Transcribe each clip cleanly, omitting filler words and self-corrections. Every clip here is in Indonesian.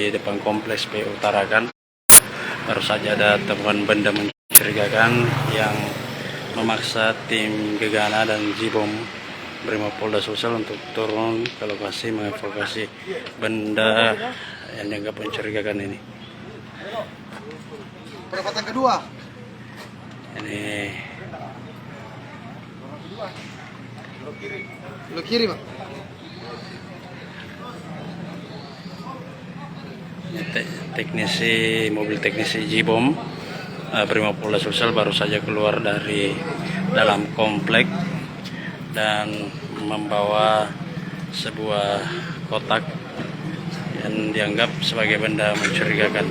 di depan kompleks PU Tarakan. Baru saja ada temuan benda mencurigakan yang memaksa tim Gegana dan Jibom Brimopolda Sulsel untuk turun ke lokasi mengevakuasi benda yang dianggap mencurigakan ini. Perempatan kedua. Ini Lo kiri, Pak. mobil teknisi Jibom Brimopolda Sulsel baru saja keluar dari dalam komplek dan membawa sebuah kotak yang dianggap sebagai benda mencurigakan.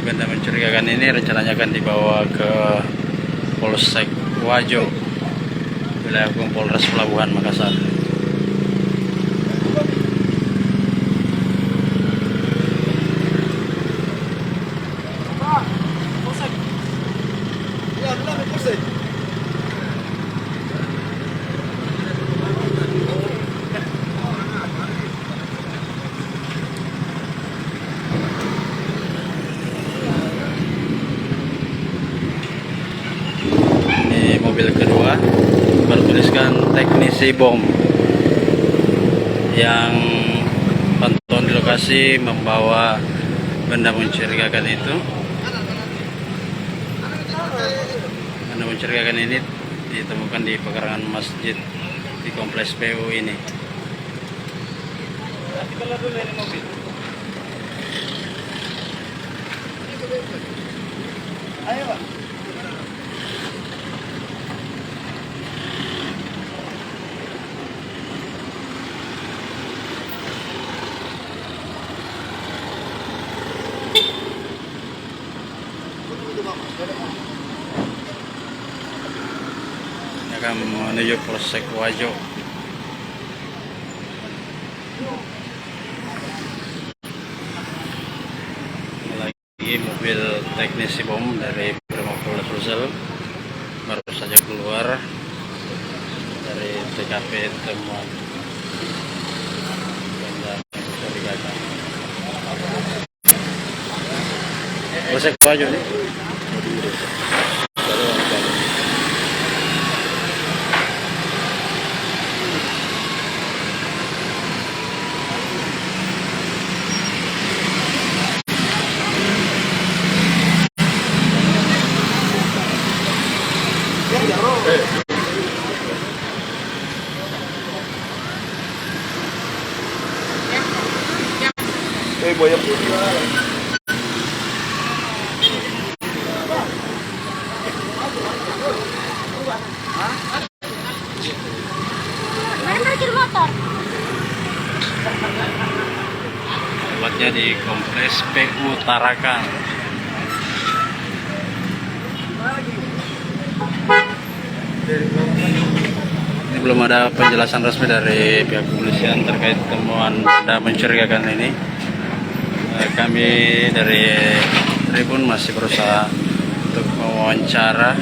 Benda mencurigakan ini rencananya akan dibawa ke Polsek Wajo, wilayah hukum Polres Pelabuhan Makassar. Mobil kedua bertuliskan teknisi bom yang pantauan di lokasi membawa benda mencurigakan itu. Benda mencurigakan ini ditemukan di pekarangan masjid di kompleks PU ini. Ayo, Pak. Akan menuju Polsek Wajo. Lagi mobil teknisi bom dari Brimopolda Sulsel baru saja keluar dari TKP temuan benda mencurigakan. Polsek Wajo nih. Boyok. Mana parkir motor? Tempatnya di kompleks PU Tarakan. Ini belum ada penjelasan resmi dari pihak kepolisian terkait temuan benda mencurigakan ini. Kami dari Tribun masih berusaha untuk mewawancara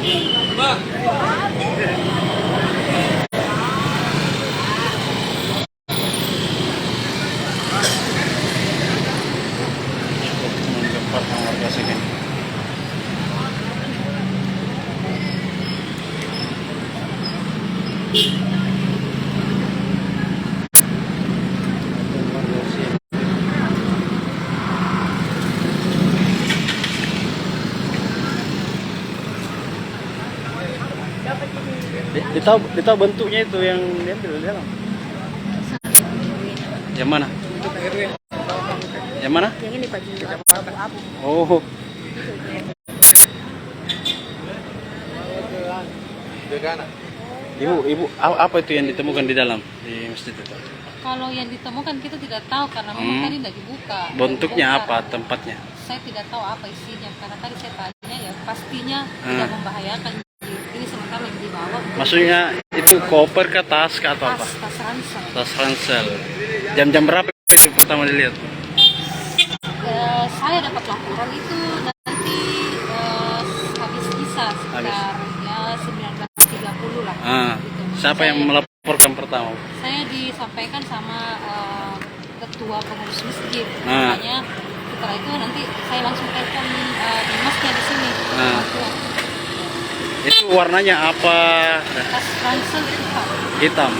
Menggemparkan warga segini. Ditahu bentuknya itu yang diambil di dalam. Yang mana? Yang mana? Yang ini Pak Juni, abu-abu. Oh, Gegana. ibu, apa itu yang ditemukan di dalam di masjid itu? Kalau yang ditemukan kita tidak tahu karena memang tadi tidak dibuka. Bentuknya Tidak apa? dibongkar. Tempatnya? Saya tidak tahu apa isinya karena tadi saya tanya ya pastinya tidak membahayakan. Ini sementara lagi dibawa. Maksudnya itu koper ke tas ke atau apa? Tas ransel. Tas ransel. Jam-jam berapa itu pertama dilihat? Saya dapat laporan itu nanti habis isa sekitar ya 19.30 lah. Gitu. Siapa yang melaporkan pertama? Saya disampaikan sama ketua pengurus masjid. Ah. Makanya setelah itu nanti saya langsung telepon dimasnya di sini. Itu warnanya apa? Tas ransel itu Pak. Hitam.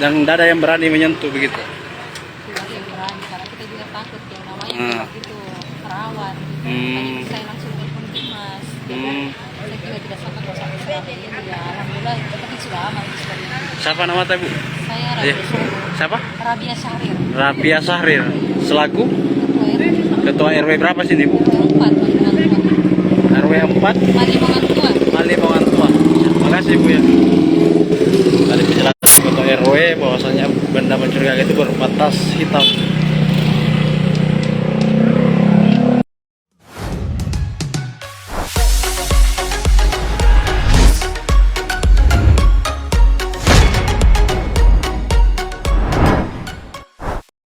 Dan tidak ada yang berani menyentuh begitu. Tidak ada yang berani karena kita juga takut yang namanya itu perawan. Makanya saya langsung telepon Dimas. Saya juga tidak sangka kalau sampai sekarang ini ya alhamdulillah tapi sudah aman sudah. Siapa nama ibu? Saya Rabia Syahrir. Siapa? Rabia Syahrir. Rabia Syahrir. Selaku Ketua RW. Ketua RW berapa sini Bu? 4 Malimongan RW 4 Malimongan tua. Malimongan Tua. Terima kasih Bu ya. Tadi penjelasan Ketua RW bahwasanya benda mencurigakan itu berupa tas hitam.